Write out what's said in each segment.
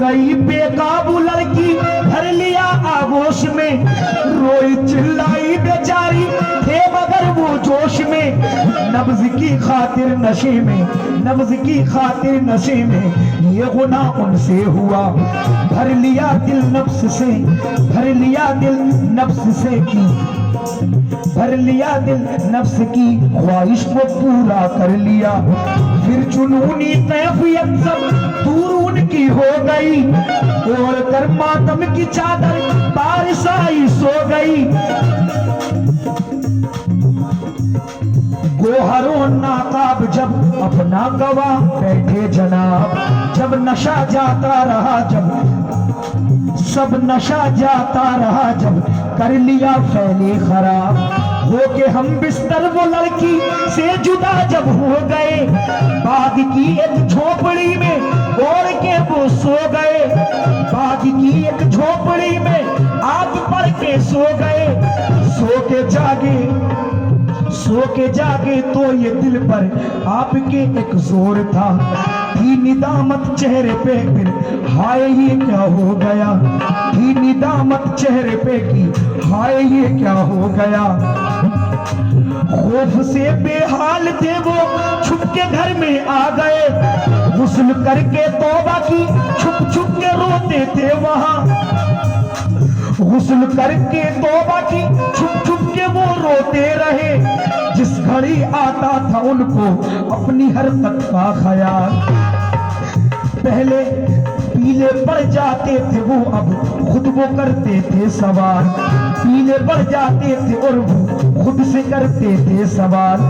गई बेकाबू लड़की, भर लिया आगोश में, रोई चिल्लाई बेचारी, थे मगर वो जोश में, नब्ज की खातिर नशे में, नब्ज की खातिर नशे में, ये गुनाह उनसे हुआ। भर लिया दिल नफ्स से, भर लिया दिल नफ्स से की, भर लिया दिल नफ्स की ख्वाहिश को पूरा कर लिया। फिर जुनूनी कैफियत सब दूर उनकी हो गई, और कर मातम की चादर बारिश आई सो गई। गोहरों नाकाब जब अपना गवा बैठे जनाब, जब नशा जाता रहा, जब सब नशा जाता रहा, जब कर लिया फैले खराब, हो के हम बिस्तर वो लड़की से जुदा जब हो गए, बाग की एक झोपड़ी में ओढ़ के वो सो गए, बाग की एक झोपड़ी में आग पर के सो गए। सो के जागे तो ये दिल पर आपके एक जोर था, थी निदामत चेहरे पे फिर हाय ये क्या हो गया, थी निदामत चेहरे पे की हाय ये क्या हो गया। खौफ से बेहाल थे वो, छुप के घर में आ गए, गुस्ल करके तौबा की छुप छुप के रोते थे वहां, गुस्ल करके तौबा की छुप छुप के वो रोते रहे। जिस घड़ी आता था उनको अपनी हरकत का ख्याल, पहले पीले पड़ जाते थे वो, अब खुद वो करते थे सवाल, पीले पड़ जाते थे और वो खुद से करते थे सवाल।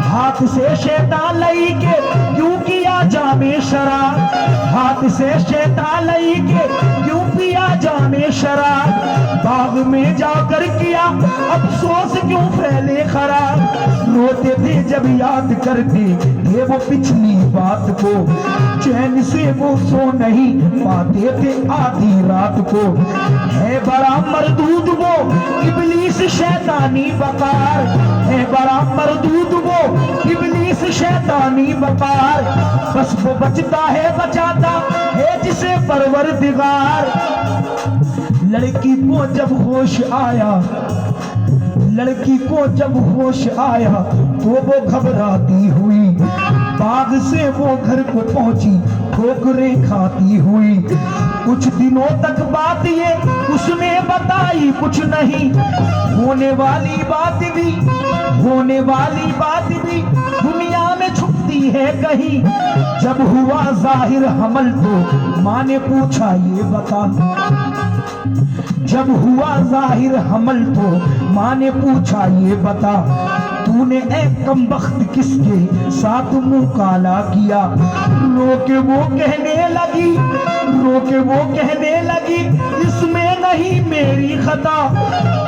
हाथ से शैतान लई के क्यों किया जामे शराब, हाथ से शैतान लई के क्यों पिया जामे शराब, बाग में जाकर किया अफसोस क्यों फैले खराब। रोते थे जब याद करते थे वो पिछली बात को, चैन से वो सो नहीं पाते थे आधी रात को। है बड़ा मरदूद वो इब्लीस शैतानी बकार, है बड़ा मरदूद वो इब्लीस शैतानी बकार, बस वो बचता है बचाता है जिसे परवरदिगार। लड़की को जब होश आया, लड़की को जब होश आया तो वो घबराती हुई, बाग से वो घर को पहुंची ठोकरें खाती हुई। कुछ दिनों तक बात ये उसने बताई कुछ नहीं, होने वाली बात भी, होने वाली बात भी दुनिया में छुपती है कहीं। जब हुआ जाहिर हमल तो माँ ने पूछा ये बता, जब हुआ जाहिर हमल तो माँ ने पूछा ये बता, तूने एक कमबख्त किसके साथ मुंह काला किया। रो के वो कहने लगी, रो के वो कहने लगी, इसमें नहीं मेरी खता।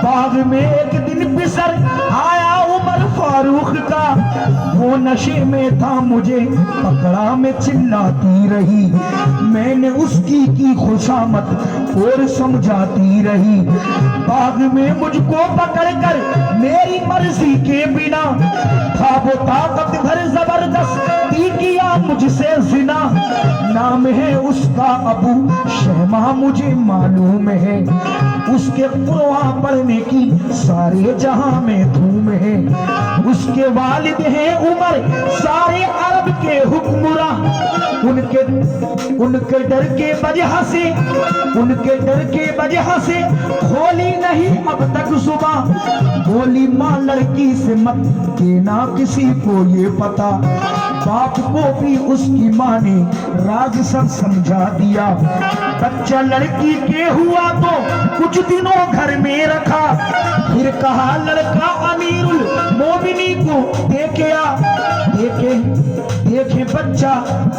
बाग में एक दिन पिसर आया उमर फारूक का, वो नशे में था मुझे पकड़ा में चिल्लाती रही, मैंने उसकी की खुशामद और समझाती रही। बाग में मुझको पकड़कर मेरी मर्जी के बिना था वो ताकत भर जबरदस्ती किया मुझसे जिना। नाम है उसका अबू शहमा मुझे मालूम है, उसके कुरान पढ़ने की सारे जहां में धूम है। उसके वालिद हैं उमर सारे अरब के हुक्मरा, उनके डर के वजह से, उनके डर के वजह से खोली नहीं अब तक सुबह। बोली माँ लड़की से मत देना किसी को ये पता, बाप को भी उसकी माँ ने राज सब समझा दिया। बच्चा लड़की के हुआ तो कुछ दिनों घर में रखा, फिर कहा लड़का अमीरुल मोमिनी को देखे आ,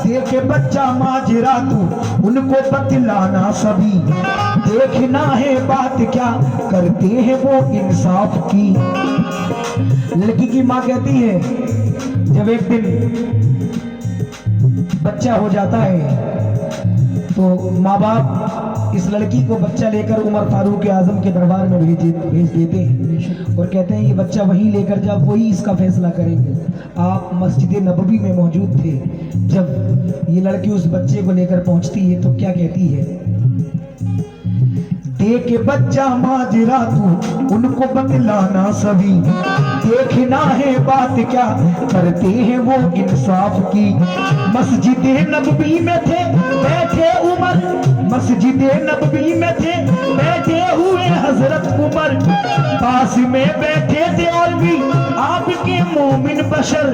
देखे बच्चा माजरा तू उनको बतलाना सभी, देखना है बात क्या करते हैं वो इंसाफ की। लड़की की माँ कहती है जब एक दिन बच्चा हो जाता है तो माँ बाप इस लड़की को बच्चा लेकर उमर फारूक आजम के दरबार में भेज देते हैं। और कहते हैं ये बच्चा वहीं लेकर जा, वही इसका फैसला करेंगे। आप मस्जिद नबवी में मौजूद थे जब ये लड़की उस बच्चे को लेकर पहुंचती है तो क्या कहती है? देख बच्चा माजरा तू उनको बतलाना सभी, देखना है बात क्या करते हैं वो इंसाफ की। मस्जिद नबवी में थे बैठे उमर, मस्जिद नबवी में थे बैठे हुए हजरत उमर, पास में बैठे थे और भी आपके मोमिन बशर।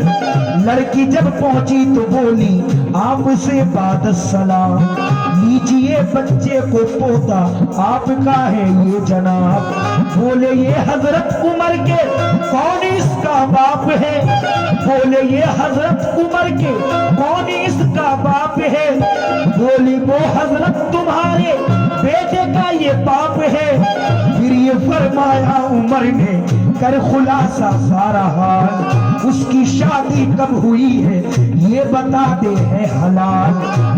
लड़की जब पहुंची तो बोली आपसे बाद सलाम, लीजिए बच्चे को पोता आपका है ये जनाब। बोले ये हजरत उमर के कौन इसका बाप है, बोले ये हजरत उमर के कौन इसका बाप है। बोली वो हजरत तुम्हारे बेटे का ये बाप है। फिर ये फरमाया उमर ने कर खुलासा सारा हाल, उसकी शादी कब हुई है ये बता दे है हलाल।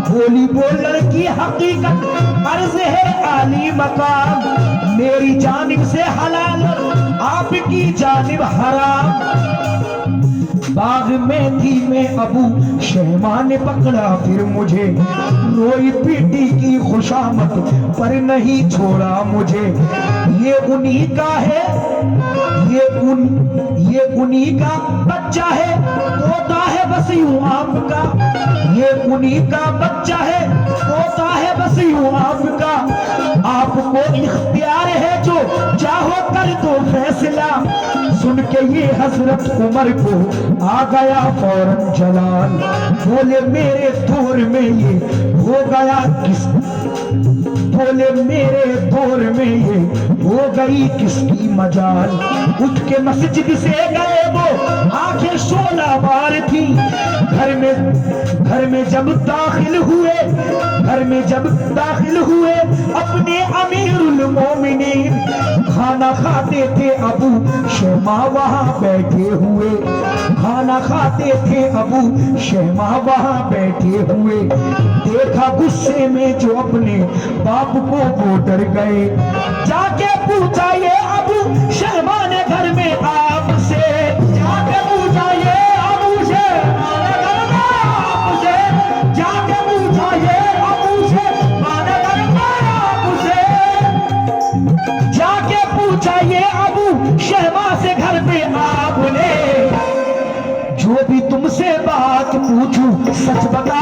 बोली वो लड़की हकीकत अर्ज है आली मकाम, मेरी जानिब से हलाल आपकी जानिब हराम। बाग में थी मैं अबू शहमा ने पकड़ा फिर मुझे, रोई पीटी की खुशामद पर नहीं छोड़ा मुझे। ये उन्हीं का है, ये उन्हीं का बच्चा है, तोता है बस यूं आपका। ये उन्हीं का बच्चा है, तोता है बस यूं आपका। आपको इख्तियार है जो चाहो कर दो फैसला। सुन के ये हजरत उमर को आ गया फौरन जलाल। बोले मेरे दौर में ये हो गया किस, बोले मेरे दौर में ये हो गई किसकी मजाल। उठ के मस्जिद से गए वो आंखें शोला बार थी। घर में जब दाखिल हुए, घर में जब दाखिल हुए अपने अमीरुल मोमिनीन, खाना खाते थे अबू शहमा वहां बैठे हुए, खाना खाते थे अबू शहमा वहां बैठे हुए। देखा गुस्से में जो अपने बाप को वो डर गए, जाके पूछा ये अबू शहमा ने घर में आपसे, जाके पूछा ये अबू शहमा ने घर में आपसे, जाके पूछा ये अबू शहमा ने घर में आपसे, जाके पूछा ये अबू शहमा से घर पे आपने। जो भी तुमसे बात पूछूं सच बता